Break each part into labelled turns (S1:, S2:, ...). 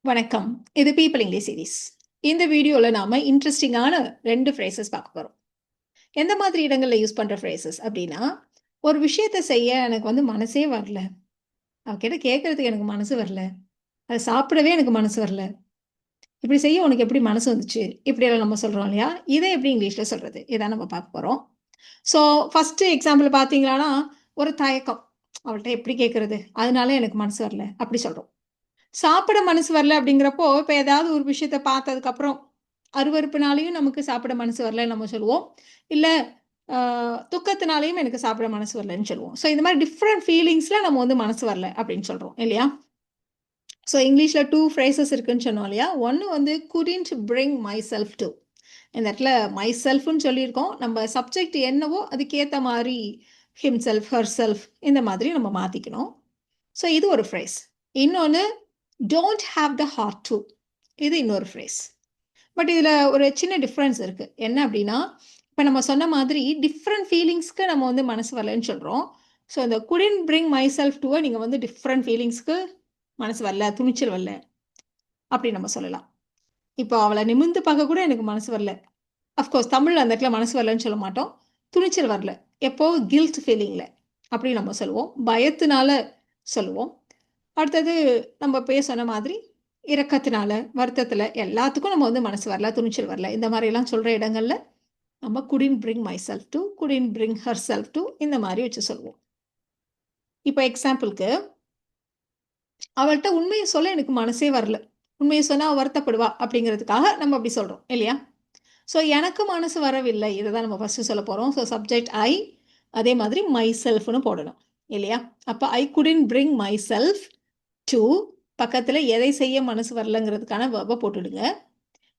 S1: வணக்கம். இது people English series. இந்த வீடியோல நாம இன்ட்ரஸ்டிங்கான 2 ஃப்ரேசஸ் பார்க்க போறோம். எந்த மாதிரி இடங்கள்ல யூஸ் பண்ற ஃப்ரேசஸ் அப்டின்னா, ஒரு விஷயத்த செய்ய எனக்கு மனசே வரல. அவகிட்ட கேட்கறதுக்கு எனக்கு மனசு வரல. அத சாப்பிடவே எனக்கு மனசு வரல. இப்படி செய்ய உனக்கு எப்படி மனசு வந்துச்சு? இப்படியெல்லாம் நம்ம சொல்றோம் இல்லையா? இத எப்படி இங்கிலீஷ்ல சொல்றது? இதான் நம்ம பார்க்க போறோம். ஸோ, ஃபர்ஸ்ட் எக்ஸாம்பிள் பார்த்தீங்களானா, ஒரு தயக்கம். அவள்ட்ட எப்படி கேட்கறது? அதனால எனக்கு மனசு வரல. அப்படி சொல்றோம். சாப்பிட மனசு வரல அப்படிங்கிறப்போ, இப்ப ஏதாவது ஒரு விஷயத்த பார்த்ததுக்கப்புறம், அருவருப்புனாலயும் நமக்கு சாப்பிட மனசு வரலன்னு நம்ம சொல்லுவோம். இல்ல அ துக்கத்தினாலயும் எனக்கு சாப்பிட மனசு வரலன்னு சொல்லுவோம். ஸோ இந்த மாரி டிஃபரண்ட் ஃபீலிங்ஸ்ல நம்ம மனசு வரல அப்படின்னு சொல்றோம் இல்லையா? ஸோ இங்கிலீஷ்ல 2 ஃப்ரேசஸ் இருக்குன்னு சொன்னோம் இல்லையா? ஒண்ணு "couldn't bring myself to". இந்த இடத்துல மை செல்ஃப்ன்னு சொல்லியிருக்கோம். நம்ம சப்ஜெக்ட் என்னவோ அதுக்கேத்த மாரி ஹிம்செல்ஃப், ஹெர்செல்ஃப் இந்த மாதிரி நம்ம மாத்திக்கணும். ஸோ இது ஒரு ஃப்ரேஸ். இன்னொன்னு don't have the heart to. இது இன்னொரு ஃப்ரேஸ். பட் இதில ஒரு சின்ன டிஃபரன்ஸ் இருக்கு. என்ன அப்டின்னா, இப்ப நம்ம சொன்ன மாதிரி டிஃபரண்ட் ஃபீலிங்ஸ்க்கு நம்ம மனசு வரலன்னு சொல்றோம். ஸோ இந்த குடன்ட் பிரிங் மை செல்ஃப் டூவ நீங்க டிஃபரண்ட் ஃபீலிங்ஸ்க்கு மனசு வரல, துணிச்சல் வரல அப்டி நம்ம சொல்லலாம். இப்போ அவள நிமிர்ந்து பார்க்க கூட எனக்கு மனசு வரல. அஃப்கோர்ஸ் தமிழ்ல அந்த இடத்துல மனசு வரலன்னு சொல்ல மாட்டோம். துணிச்சல் வரல. எப்போ கில்ட் ஃபீலிங்ல அப்டி நம்ம சொல்லுவோம். பயத்தினால சொல்லுவோம். அடுத்தது நம்ம இப்பயே சொன்ன மாதிரி, இரக்கத்தினால, வருத்தத்தில எல்லாத்துக்கும் நம்ம மனசு வரல, துணிச்சல் வரல. இந்த மாரிலாம் சொல்ற இடங்கள்ல, நம்ம couldn't bring myself to, couldn't bring herself to இந்த மாரி வச்சு சொல்லுவோம். இப்ப எக்ஸாம்பிள்க்கு, அவள்ட்ட உண்மைய சொல்ல எனக்கு மனசே வரல. உண்மைய சொன்னா அவ வருத்தப்படுவா அப்படிங்கிறதுக்காக நம்ம அப்படி சொல்றோம் இல்லையா? ஸோ எனக்கு மனசு வரவில்லை. இத தான் நம்ம ஃபர்ஸ்ட்டு சொல்லப் போறோம். ஸோ சப்ஜெக்ட் ஐ, அதே மாதிரி மை செல்ஃப்ன்னு போடணும். இல்லையா? அப்ப I couldn't bring myself to பக்கத்துல எதை செய்ய மனசு வரலங்கிறதுக்கான வெர்ப போட்டுடுங்க.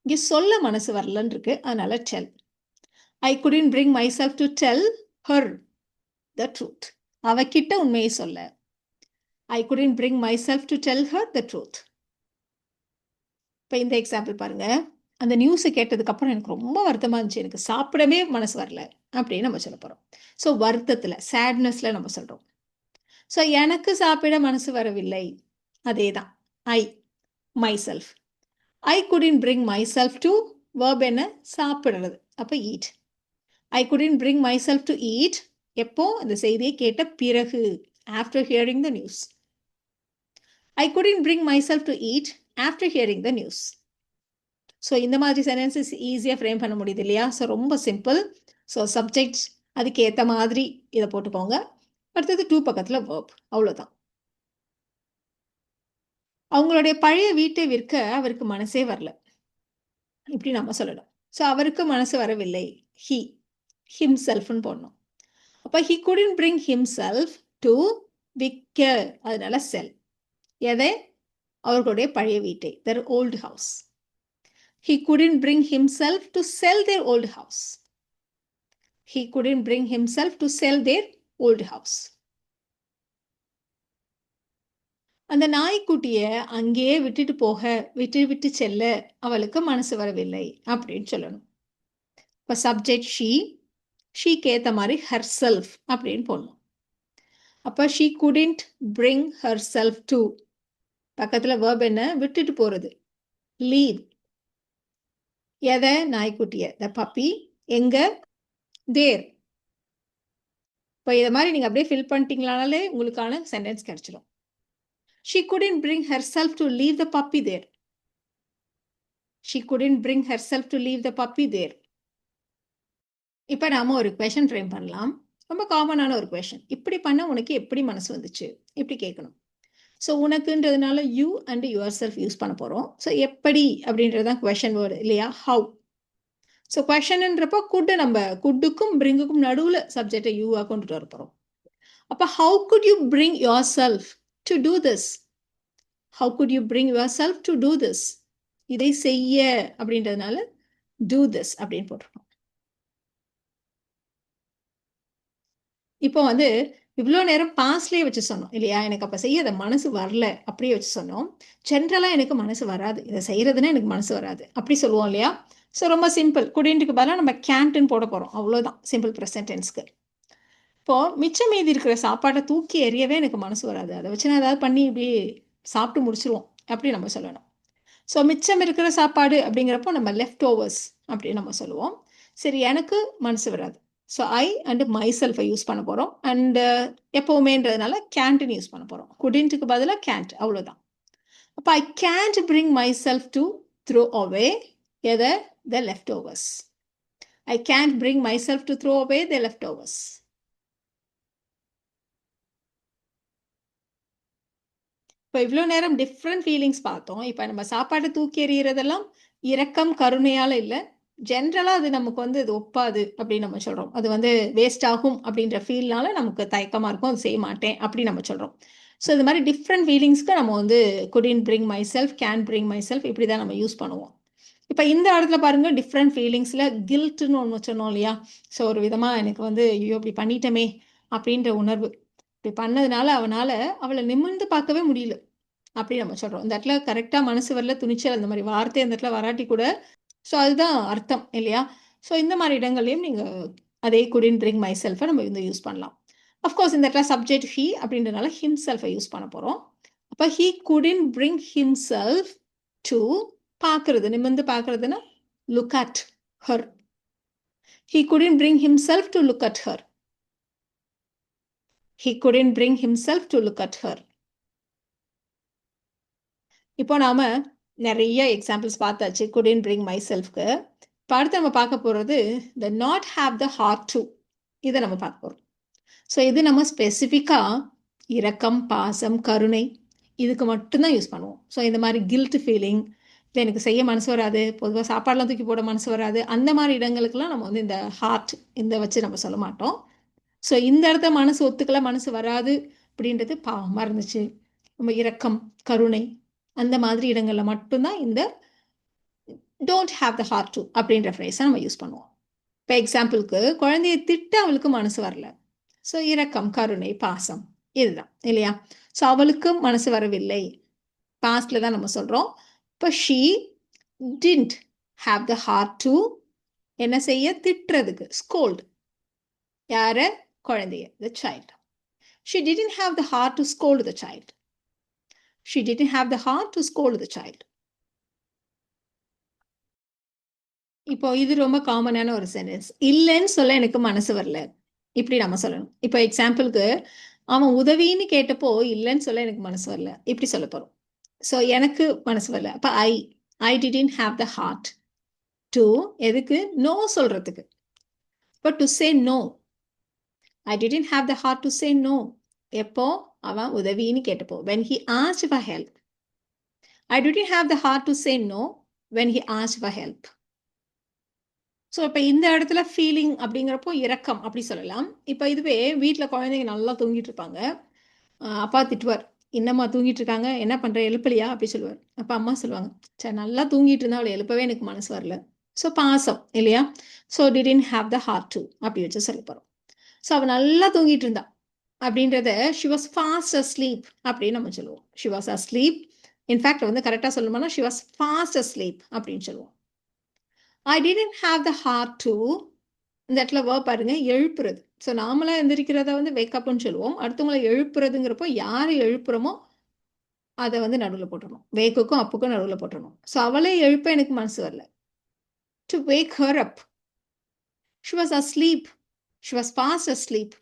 S1: இங்க சொல்ல மனசு வரலன்னு இருக்கு. அதனால tell. I couldn't bring myself to tell her the truth. அவகிட்ட உண்மையை சொல்ல. I couldn't bring myself to tell her the truth. இப்ப இந்த எக்ஸாம்பிள் பாருங்க. அந்த நியூஸ கேட்டதுக்கு அப்புறம் எனக்கு ரொம்ப வருத்தமா இருந்துச்சு. எனக்கு சாப்பிடவே மனசு வரல. அப்படின்னு நம்ம சொல்லப் போறோம். ஸோ வருத்தத்துல, சேட்னஸ்ல நம்ம சொல்றோம். ஸோ எனக்கு சாப்பிட மனசு வரவில்லை. அதேதான். I, myself. I couldn't bring myself to verb என்ன? சாப்பிடுறது. அப்ப eat. I couldn't bring myself to eat. எப்போ? இந்த செய்தியை கேட்ட பிறகு. After hearing the news. I couldn't bring myself to eat after hearing the news. So இந்த மாதிரி சென்டென்சஸ் ஈஸியாக ஃப்ரேம் பண்ண முடியுது இல்லையா? ஸோ ரொம்ப சிம்பிள். ஸோ சப்ஜெக்ட் அதுக்கு ஏற்ற மாதிரி இதை போட்டுக்கோங்க. அடுத்தது டூ பக்கத்தில் வேர்ப். அவ்வளோதான். அவங்களுடைய பழைய வீட்டை விற்க அவருக்கு மனசே வரல. இப்படி நம்ம சொல்லணும். ஸோ அவருக்கு மனசு வரவில்லை. ஹி, ஹிம்செல்ஃப்னு போடணும். அப்ப he couldn't bring himself to விற்க. அதனால செல். எதை? அவர்களுடைய பழைய வீட்டை. their old house. He couldn't bring himself to sell their old house. He couldn't bring himself to sell their old house. அந்த நாய்க்குட்டிய அங்கேயே விட்டுட்டு போக, விட்டு செல்ல அவளுக்கு மனசு வரவில்லை அப்படின்னு சொல்லணும். இப்ப சப்ஜெக்ட் ஷீ, ஷீக்கு ஏத்த மாதிரி ஹெர்செல்ஃப் அப்படின்னு போடணும். அப்ப she couldn't bring herself to பக்கத்துல வேர்ப் என்ன? விட்டுட்டு போறது. லீவ். எதை? நாய்க்குட்டிய. த பப்பி. எங்க? தேர். இப்போ இதை மாதிரி நீங்க அப்படியே ஃபில் பண்ணிட்டீங்களானாலே உங்களுக்கான சென்டென்ஸ் கிடைச்சிடும். She couldn't bring herself to leave the puppy there. She couldn't bring herself to leave the puppy there. இப்போ நாம ஒரு கொஷன் ஃப்ரேம் பண்ணலாம். ரொம்ப காமனான ஒரு கொஷன். இப்படி பண்ண உனக்கு எப்படி மனசு வந்துச்சு? இப்படி கேட்கணும். ஸோ உனக்குன்றதுனால you and yourself use பண்ண போகிறோம். ஸோ எப்படி அப்படின்றது தான் கொஷன் வேர்டு இல்லையா? ஹவு. ஸோ கொஷனுன்றப்போ குட்டு நம்ம குட்டுக்கும் பிரிங்குக்கும் நடுவில் சப்ஜெக்டை யூவாக கொண்டுட்டு வர போகிறோம். அப்போ how good you bring your self to do this? How good you bring your self to do this? இதை செய்ய அப்படின்றதுனால டூ திஸ் அப்படின்னு போட்டிருக்கோம். இப்போ இவ்வளோ நேரம் பாஸ்ட்லேயே வச்சு சொன்னோம் இல்லையா? எனக்கு அப்போ செய்ய அதை மனசு வரல அப்படியே வச்சு சொன்னோம். ஜென்ரலாக எனக்கு மனசு வராது. இதை செய்கிறதுனா எனக்கு மனசு வராது அப்படி சொல்லுவோம் இல்லையா? ஸோ ரொம்ப சிம்பிள். குடின்ட்டுக்கு பதிலாக நம்ம கேன்ட்டுன்னு போட போகிறோம். அவ்வளோதான் சிம்பிள் ப்ரெசன்ட் டென்ஸ்க்கு. இப்போது மிச்சம் மீதி இருக்கிற சாப்பாட்டை தூக்கி எறியவே எனக்கு மனசு வராது. அதை வச்சு நான் ஏதாவது பண்ணி இப்படி சாப்பிட்டு முடிச்சிருவோம் அப்படி நம்ம சொல்லணும். ஸோ மிச்சம் இருக்கிற சாப்பாடு அப்படிங்கிறப்போ நம்ம லெஃப்ட் ஓவர்ஸ் அப்படின்னு நம்ம சொல்லுவோம். சரி, எனக்கு மனசு வராது. ஸோ ஐ அண்ட் மை செல்ஃபை யூஸ் பண்ண போகிறோம். அண்டு எப்போவுமேன்றதுனால கேன்ட்னு யூஸ் பண்ண போகிறோம். குடின்ட்டுக்கு பதிலாக கேன்ட், அவ்வளோதான். அப்போ I can't bring myself to throw away எதை, the leftovers. I can't bring myself to throw away the leftovers. இப்போ இவ்வளோ நேரம் டிஃப்ரெண்ட் ஃபீலிங்ஸ் பார்த்தோம். இப்போ நம்ம சாப்பாட்டை தூக்கி எறிகிறதெல்லாம் இரக்கம், கருணையால் இல்லை. ஜென்ரலாக அது நமக்கு வந்து அது ஒப்பாது அப்படின்னு நம்ம சொல்கிறோம். அது வந்து வேஸ்ட் ஆகும் அப்படின்ற ஃபீல்னால நமக்கு தயக்கமாக இருக்கும், அது செய்ய மாட்டேன் அப்படின்னு நம்ம சொல்கிறோம். ஸோ இது மாதிரி டிஃப்ரெண்ட் ஃபீலிங்ஸ்க்கு நம்ம வந்து குடின் bring my self, can bring my self இப்படி தான் நம்ம யூஸ் பண்ணுவோம். இப்போ இந்த இடத்துல பாருங்கள், டிஃப்ரெண்ட் ஃபீலிங்ஸில் கில்ட்டுன்னு ஒன்று சொன்னோம் இல்லையா? ஸோ ஒரு விதமாக எனக்கு வந்து ஐயோ இப்படி பண்ணிட்டோமே அப்படின்ற உணர்வு. இப்படி பண்ணதுனால அவளை நிமிர்ந்து பார்க்கவே முடியல அப்படி நம்ம சொல்கிறோம். இந்த இடத்துல கரெக்டாக மனசு வரல, துணிச்சல் அந்த மாதிரி வார்த்தை அந்த இடத்துல வராட்டி கூட, ஸோ அதுதான் அர்த்தம் இல்லையா? ஸோ இந்த மாதிரி இடங்கள்லையும் நீங்கள் அதே குடின் பிரிங் மை செல்ஃபை நம்ம வந்து யூஸ் பண்ணலாம். அஃப்கோர்ஸ் இந்த இடத்துல சப்ஜெக்ட் ஹீ அப்படின்றனால ஹிம்செல்ஃபை யூஸ் பண்ண போகிறோம். அப்போ he couldn't bring himself to பார்க்கறது, நிமிர்ந்து பார்க்கறதுன்னா look at her. He couldn't bring himself to look at her. He couldn't bring himself to look at her. இப்போ நாம நிறைய எக்ஸாம்பிள்ஸ் பார்த்தாச்சு couldn't bring myselfக்கு. இப்போ அடுத்து நம்ம பார்க்க போகிறது the not have the heart to. இதை நம்ம பார்க்க போகிறோம். ஸோ இது நம்ம ஸ்பெசிஃபிக்காக இரக்கம், பாசம், கருணை இதுக்கு மட்டும்தான் யூஸ் பண்ணுவோம். ஸோ இந்த மாதிரி கில்ட் ஃபீலிங், இல்லை எனக்கு செய்ய மனசு வராது, பொதுவாக சாப்பாடெலாம் தூக்கி போட மனசு வராது, அந்த மாதிரி இடங்களுக்கெல்லாம் நம்ம வந்து இந்த ஹார்ட் இந்த வச்சு நம்ம சொல்ல மாட்டோம். ஸோ இந்த இடத்த மனசு ஒத்துக்கல, மனசு வராது அப்படின்றது பாவமாக இருந்துச்சு, நம்ம இரக்கம், கருணை அந்த மாதிரி இடங்களில் மட்டும்தான் இந்த don't have the heart to அப்படின்ற ஃப்ரேஸை நம்ம யூஸ் பண்ணுவோம். இப்போ எக்ஸாம்பிளுக்கு குழந்தைய திட்ட அவளுக்கு மனசு வரல. ஸோ இரக்கம், கருணை, பாசம் இதுதான் இல்லையா? ஸோ அவளுக்கும் மனசு வரவில்லை, பாஸ்டில் தான் நம்ம சொல்கிறோம். இப்போ she didn't have the heart to என்ன செய்ய, திட்டுறதுக்கு, ஸ்கோல்டு. யாரை? குழந்தைய, the child. She didn't have the heart to scold the child. She didn't have the heart to scold the child. இப்போ இது ரொம்ப காமனான ஒரு சென்டென்ஸ். இல்லைன்னு சொல்ல எனக்கு மனசு வரல, இப்படி நம்ம சொல்லணும். இப்போ எக்ஸாம்பிளுக்கு அவன் உதவின்னு கேட்டப்போ இல்லைன்னு சொல்ல எனக்கு மனசு வரல, இப்படி சொல்ல போகிறோம். ஸோ எனக்கு மனசு வரல. அப்போ I didn't have the heart to எதுக்கு, நோ சொல்கிறதுக்கு. இப்போ to say no, I didn't have the heart to say no. எப்போ அவன் உதவின்னு கேட்டப்போ, when he asked for help. I didn't have the heart to say no when he asked for help. So இப்போ இந்த இடத்துல feeling அப்படிங்கிறப்போ இரக்கம் அப்படி சொல்லலாம். இப்போ இதுவே வீட்டில் குழந்தைங்க நல்லா தூங்கிட்டு இருப்பாங்க, அப்பா திட்டுவார், என்னம்மா தூங்கிட்டு இருக்காங்க, என்ன பண்ணுற, எழுப்பலையா அப்படி சொல்லுவார். அப்போ அம்மா சொல்லுவாங்க, சரி நல்லா தூங்கிட்டு இருந்தா அவளை எழுப்பவே எனக்கு மனசு வரல. ஸோ பாசம் இல்லையா? So didn't have the heart to அப்படி வச்சு சொல்ல போகிறோம். ஸோ அவள் நல்லா தூங்கிட்டு இருந்தா அப்படின்றத ஷி வாஸ் ஃபாஸ்ட் அஸ்லீப் அப்படின்னு நம்ம சொல்லுவோம். She was asleep. இன்ஃபேக்ட் வந்து கரெக்டாக சொல்லணும்னா ஷி வாஸ் ஃபாஸ்ட் அஸ்லீப் அப்படின்னு சொல்லுவோம். I didn't have the heart to, இந்த இடத்துல வேர்ப் பாருங்க, எழுப்புறது. ஸோ நாமளாக எந்திரிக்கிறத வந்து வேக்கப்னு சொல்லுவோம். அடுத்தவங்களை எழுப்புறதுங்கிறப்போ யாரை எழுப்புறோமோ அதை வந்து நடுவில் போட்டுடணும், வேக்குக்கும் அப்புக்கும் நடுவில் போட்டுடணும். ஸோ அவளே எழுப்ப எனக்கு மனசு வரல, to wake her up. She was asleep, she was fast asleep.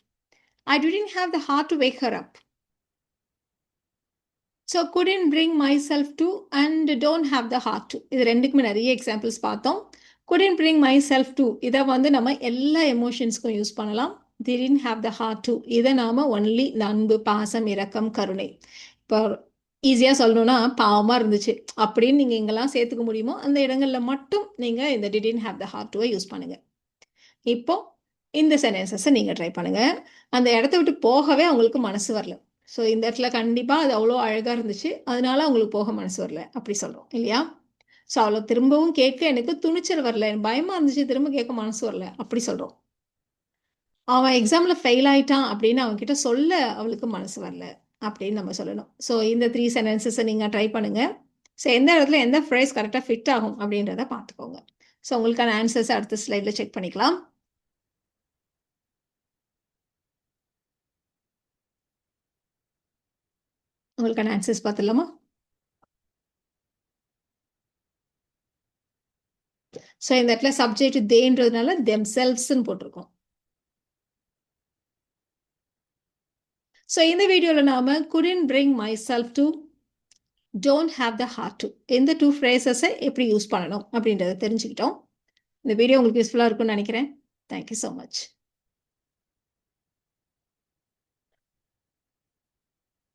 S1: I didn't have the heart to wake her up. So couldn't bring myself to and don't have the heart to. இது ரெண்டுக்குமே நிறைய examples பார்த்தோம். couldn't bring myself to இதை வந்து நம்ம எல்லா எமோஷன்ஸ்க்கும் use பண்ணலாம். didn't have the heart to இதை நாம ஒன்லி அன்பு, பாசம், இரக்கம், கருணை. இப்போ ஈஸியாக சொல்லணும்னா பாவமாக இருந்துச்சு அப்படின்னு நீங்கள் எங்கெல்லாம் சேர்த்துக்க முடியுமோ அந்த இடங்களில் மட்டும் நீங்கள் இந்த didn't have the heart to use பண்ணுங்கள். இப்போ இந்த சென்டென்சஸை நீங்கள் ட்ரை பண்ணுங்கள். அந்த இடத்த விட்டு போகவே அவங்களுக்கு மனசு வரல. ஸோ இந்த இடத்துல கண்டிப்பாக அது அவ்வளோ அழகாக இருந்துச்சு, அதனால அவங்களுக்கு போக மனசு வரல அப்படி சொல்கிறோம் இல்லையா? ஸோ அவளை திரும்பவும் கேட்க எனக்கு துணிச்சல் வரல, எனக்கு பயமாக இருந்துச்சு, திரும்ப கேட்க மனசு வரல அப்படி சொல்கிறோம். அவன் எக்ஸாமில் ஃபெயில் ஆயிட்டான் அப்படின்னு அவன்கிட்ட சொல்ல அவளுக்கு மனசு வரல அப்படின்னு நம்ம சொல்லணும். ஸோ இந்த 3 சென்டென்சஸை நீங்கள் ட்ரை பண்ணுங்கள். ஸோ எந்த இடத்துல எந்த ஃப்ரேஸ் கரெக்டாக ஃபிட் ஆகும் அப்படின்றத பார்த்துக்கோங்க. ஸோ உங்களுக்கான ஆன்சர்ஸ் அடுத்த ஸ்லைடில் செக் பண்ணிக்கலாம். உங்களுக்கான ஆன்சர்ஸ் பார்த்துடலாமா? ஸோ இந்த இடத்துல சப்ஜெக்ட் தேன்றதுனால themselvesன்னு போட்டிருக்கோம். ஸோ இந்த வீடியோவில் நாம couldn't bring myself to, don't have the heart to, இந்த 2 phrases-ஐ எப்படி யூஸ் பண்ணணும் அப்படின்றத தெரிஞ்சுக்கிட்டோம். இந்த வீடியோ உங்களுக்கு யூஸ்ஃபுல்லாக இருக்கும்னு நினைக்கிறேன். Thank you so much.